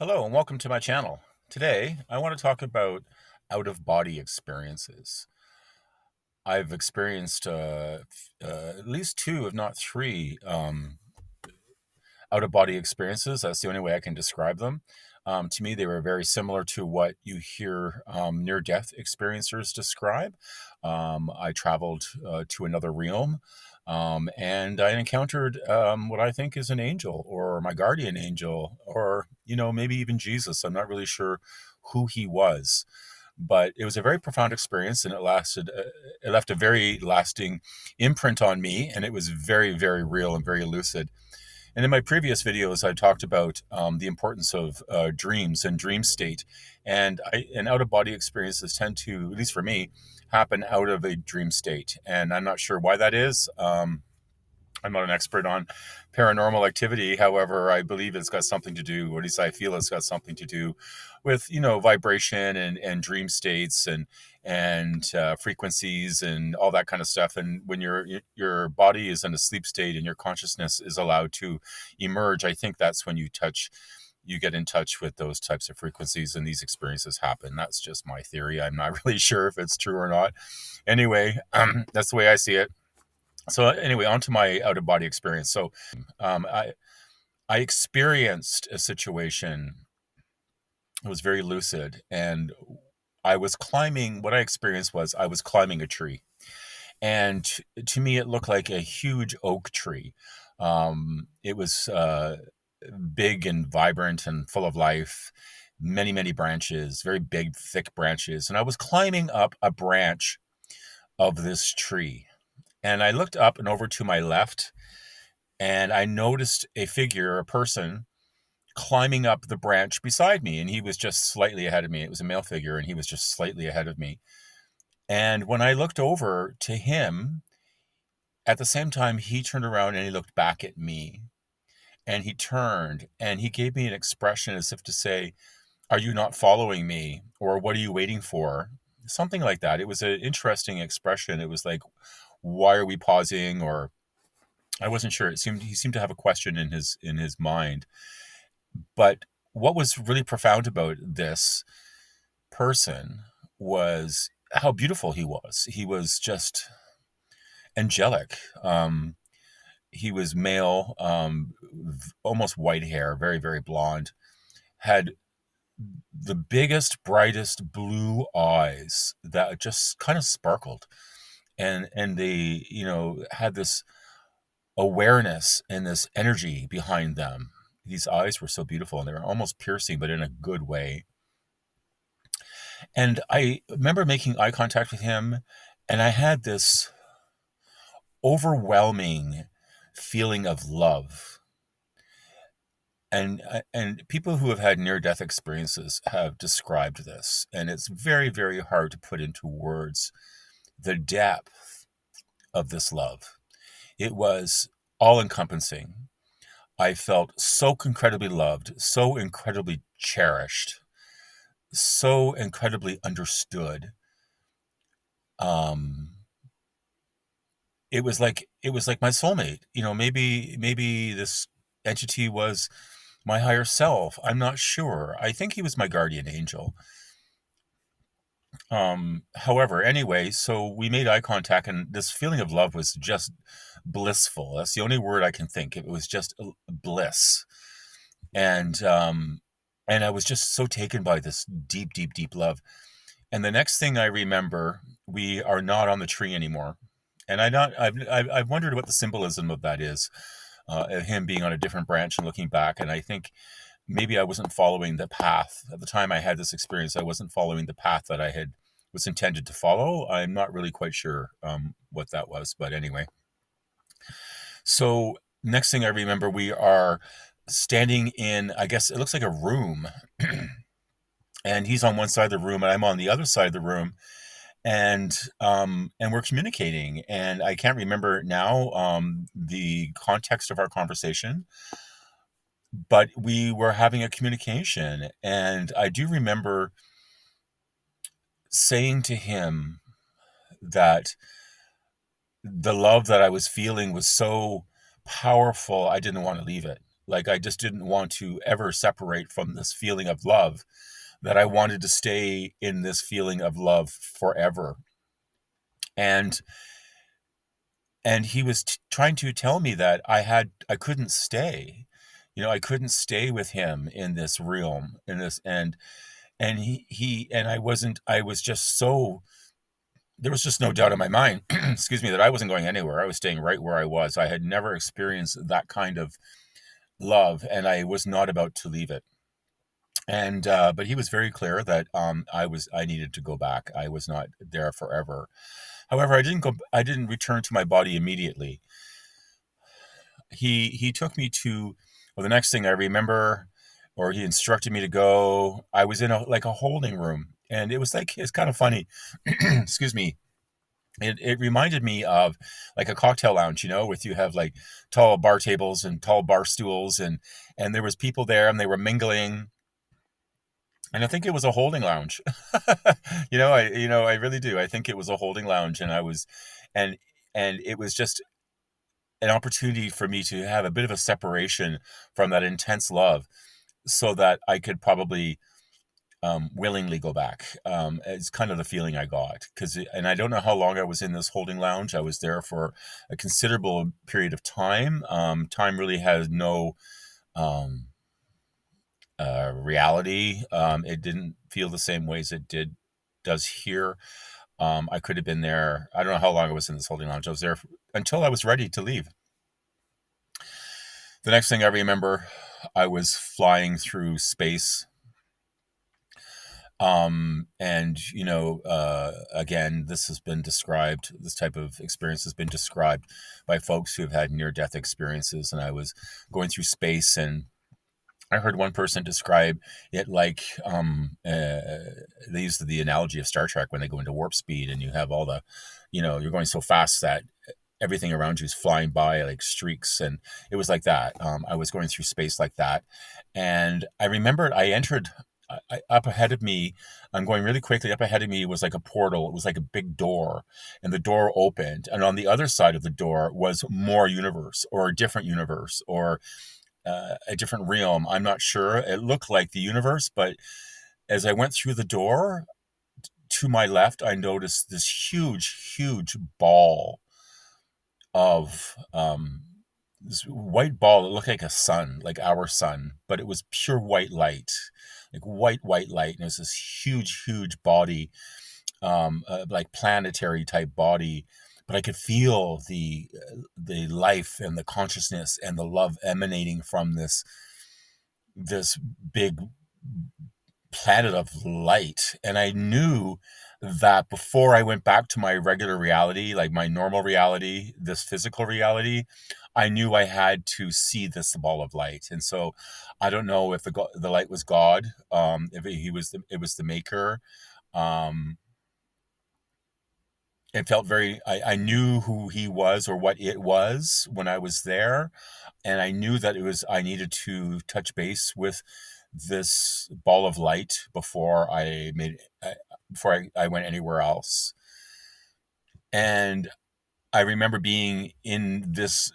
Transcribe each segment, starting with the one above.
Hello and welcome to my channel. Today, I want to talk about out-of-body experiences. I've experienced at least two, if not three, out-of-body experiences. That's the only way I can describe them. To me, they were very similar to what you hear near-death experiencers describe. I traveled to another realm, and I encountered what I think is an angel or my guardian angel, or maybe even Jesus. I'm not really sure who he was, but it was a very profound experience, and it left a very lasting imprint on me, and it was very, very real and very lucid. And in my previous videos, I talked about the importance of dreams and dream state. And out of body experiences tend to, at least for me, happen out of a dream state. And I'm not sure why that is. I'm not an expert on paranormal activity. However, I believe it's got something to do, or at least I feel it's got something to do with, vibration and dream states and frequencies and all that kind of stuff. And when your body is in a sleep state and your consciousness is allowed to emerge, I think that's when you get in touch with those types of frequencies and these experiences happen. That's just my theory. I'm not really sure if it's true or not. Anyway, that's the way I see it. So anyway, on to my out of body experience. So um, I I experienced a situation. It was very lucid, and I was climbing. What I experienced was I was climbing a tree, and to me, it looked like a huge oak tree. It was big and vibrant and full of life. Many, many branches, very big, thick branches, and I was climbing up a branch of this tree. And I looked up and over to my left, and I noticed a figure, a person, climbing up the branch beside me, and he was just slightly ahead of me. It was a male figure, and he was just slightly ahead of me. And when I looked over to him, at the same time, he turned around and he looked back at me. And he turned and he gave me an expression as if to say, "Are you not following me?" Or "What are you waiting for?" Something like that. It was an interesting expression. It was like, "Why are we pausing?" Or I wasn't sure. He seemed to have a question in his mind. But what was really profound about this person was how beautiful he was. He was just angelic. He was male, almost white hair, very, very blonde, had the biggest, brightest blue eyes that just kind of sparkled. And they, had this awareness and this energy behind them. These eyes were so beautiful, and they were almost piercing, but in a good way. And I remember making eye contact with him, and I had this overwhelming feeling of love. And people who have had near-death experiences have described this, and it's very, very hard to put into words the depth of this love. It was all-encompassing. I felt so incredibly loved, so incredibly cherished, so incredibly understood. Um, it was like my soulmate. Maybe this entity was my higher self. I'm not sure. I think he was my guardian angel. However, anyway, so we made eye contact, and this feeling of love was just blissful. That's the only word I can think. It was just bliss. And I was just so taken by this deep, deep, deep love. And the next thing I remember, we are not on the tree anymore. And I've wondered what the symbolism of that is, of him being on a different branch and looking back. And I think maybe I wasn't following the path at the time I had this experience. I wasn't following the path that I had was intended to follow. I'm not really quite sure what that was, but anyway. So next thing I remember, we are standing in, I guess it looks like a room, and he's on one side of the room, and I'm on the other side of the room, and we're communicating. And I can't remember now the context of our conversation, but we were having a communication, and I do remember saying to him that the love that I was feeling was so powerful, I didn't want to leave it. Like I just didn't want to ever separate from this feeling of love, that I wanted to stay in this feeling of love forever. And he was trying to tell me that I couldn't stay. I couldn't stay with him in this realm, in this, and I was just so, there was just no doubt in my mind, excuse me, that I wasn't going anywhere. I was staying right where I was. I had never experienced that kind of love, and I was not about to leave it. And but he was very clear that I needed to go back. I was not there forever. However, I didn't return to my body immediately. He took me to, well, the next thing I remember, or he instructed me to go, I was in a holding room, and it's kind of funny. Excuse me. It reminded me of like a cocktail lounge, with you have like tall bar tables and tall bar stools, and there was people there, and they were mingling, and I think it was a holding lounge. I really do. I think it was a holding lounge, and it was just an opportunity for me to have a bit of a separation from that intense love, so that I could probably willingly go back. It's kind of the feeling I got, and I don't know how long I was in this holding lounge. I was there for a considerable period of time. Time really has no um, reality. It didn't feel the same way as it does here. I could have been there. I don't know how long I was in this holding lounge. I was there until I was ready to leave. The next thing I remember, I was flying through space. Again, this type of experience has been described by folks who have had near death experiences. And I was going through space, and I heard one person describe it like they used the analogy of Star Trek when they go into warp speed, and you have all the, you're going so fast that everything around you is flying by like streaks, and it was like that. I was going through space like that, and I remembered I entered. Up ahead of me, I'm going really quickly. Up ahead of me was like a portal. It was like a big door, and the door opened, and on the other side of the door was more universe, or a different universe, or a different realm. I'm not sure. It looked like the universe, but as I went through the door, to my left, I noticed this huge, huge ball of this white ball that looked like a sun, like our sun, but it was pure white light, like white light. And it was this huge, huge body, like planetary type body. But I could feel the life and the consciousness and the love emanating from this big planet of light. And I knew that before I went back to my regular reality, like my normal reality, this physical reality, I knew I had to see this ball of light. And so I don't know if the light was God, if it was the maker. Um, it felt I knew who he was, or what it was, when I was there. And I knew that I needed to touch base with this ball of light before I went anywhere else. And I remember being in this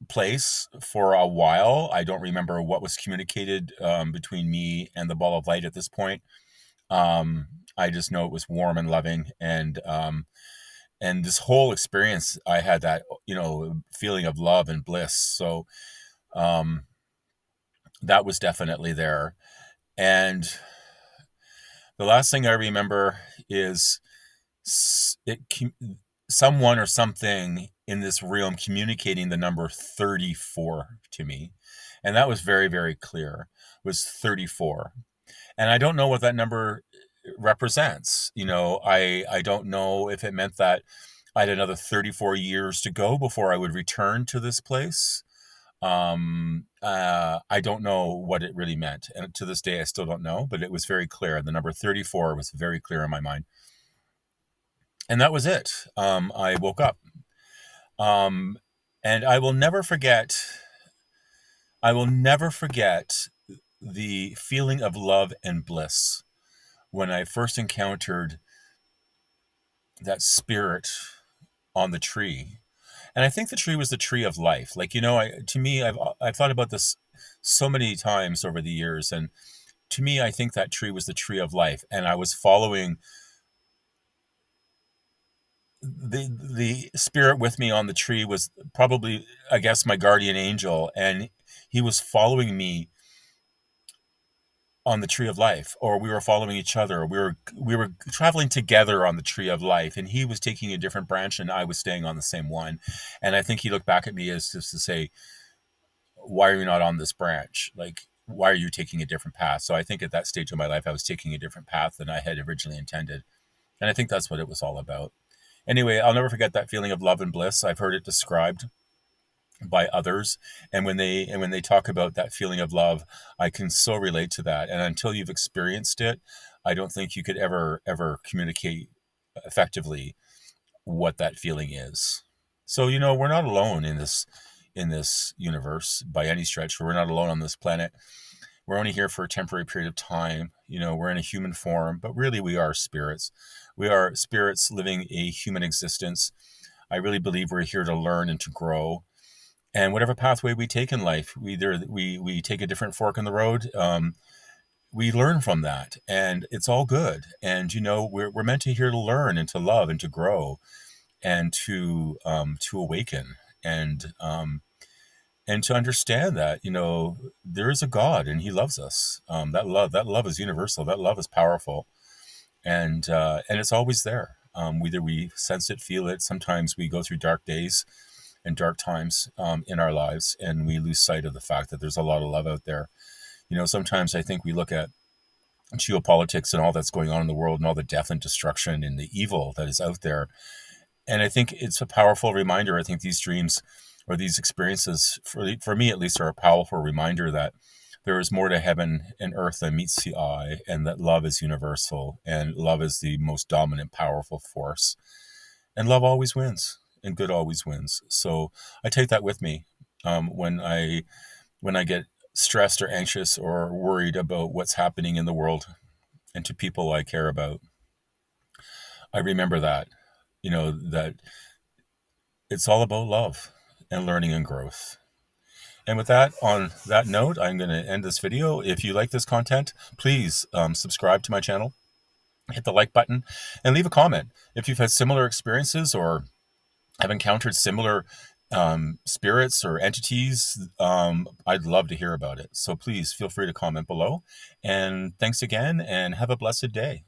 place for a while. I don't remember what was communicated between me and the ball of light at this point. Um, I just know it was warm and loving, and this whole experience, I had that feeling of love and bliss. So um, that was definitely there. And the last thing I remember is it someone or something in this realm communicating the number 34 to me, and that was very, very clear. It was 34, and I don't know what that number represents. I don't know if it meant that I had another 34 years to go before I would return to this place. I don't know what it really meant, and to this day I still don't know, but it was very clear. The number 34 was very clear in my mind, and that was it. I woke up, um, and I will never forget the feeling of love and bliss when I first encountered that spirit on the tree. And I think the tree was the tree of life. Like, you know, to me, I've thought about this so many times over the years, and to me, I think that tree was the tree of life, and I was following the spirit with me on the tree was probably, I guess, my guardian angel, and he was following me on the tree of life, or we were following each other. We were traveling together on the tree of life, and he was taking a different branch and I was staying on the same one. And I think he looked back at me as just to say, why are you not on this branch? Like, why are you taking a different path? So I think at that stage of my life I was taking a different path than I had originally intended, and I think that's what it was all about. Anyway, I'll never forget that feeling of love and bliss. I've heard it described by others, and when they talk about that feeling of love, I can so relate to that. And until you've experienced it, I don't think you could ever communicate effectively what that feeling is. So, you know, we're not alone in this universe by any stretch. We're not alone on this planet. We're only here for a temporary period of time. You know, we're in a human form, but really we are spirits. We are spirits living a human existence. I really believe we're here to learn and to grow. And whatever pathway we take in life, we take a different fork in the road. We learn from that, and it's all good. And you know, we're meant to here to learn and to love and to grow and to awaken and to understand that, you know, there is a God and He loves us. That love is universal. That love is powerful, and it's always there. Whether we sense it, feel it. Sometimes we go through dark days and dark times in our lives, and we lose sight of the fact that there's a lot of love out there. You know, sometimes I think we look at geopolitics and all that's going on in the world and all the death and destruction and the evil that is out there. And I think it's a powerful reminder. I think these dreams or these experiences, for me at least, are a powerful reminder that there is more to heaven and earth than meets the eye, and that love is universal, and love is the most dominant, powerful force. And love always wins, and good always wins. So I take that with me when I get stressed or anxious or worried about what's happening in the world and to people I care about. I remember that, you know, that it's all about love and learning and growth. And with that, on that note, I'm going to end this video. If you like this content, please subscribe to my channel, hit the like button, and leave a comment. If you've had similar experiences or have encountered similar spirits or entities, I'd love to hear about it. So please feel free to comment below. And thanks again, and have a blessed day.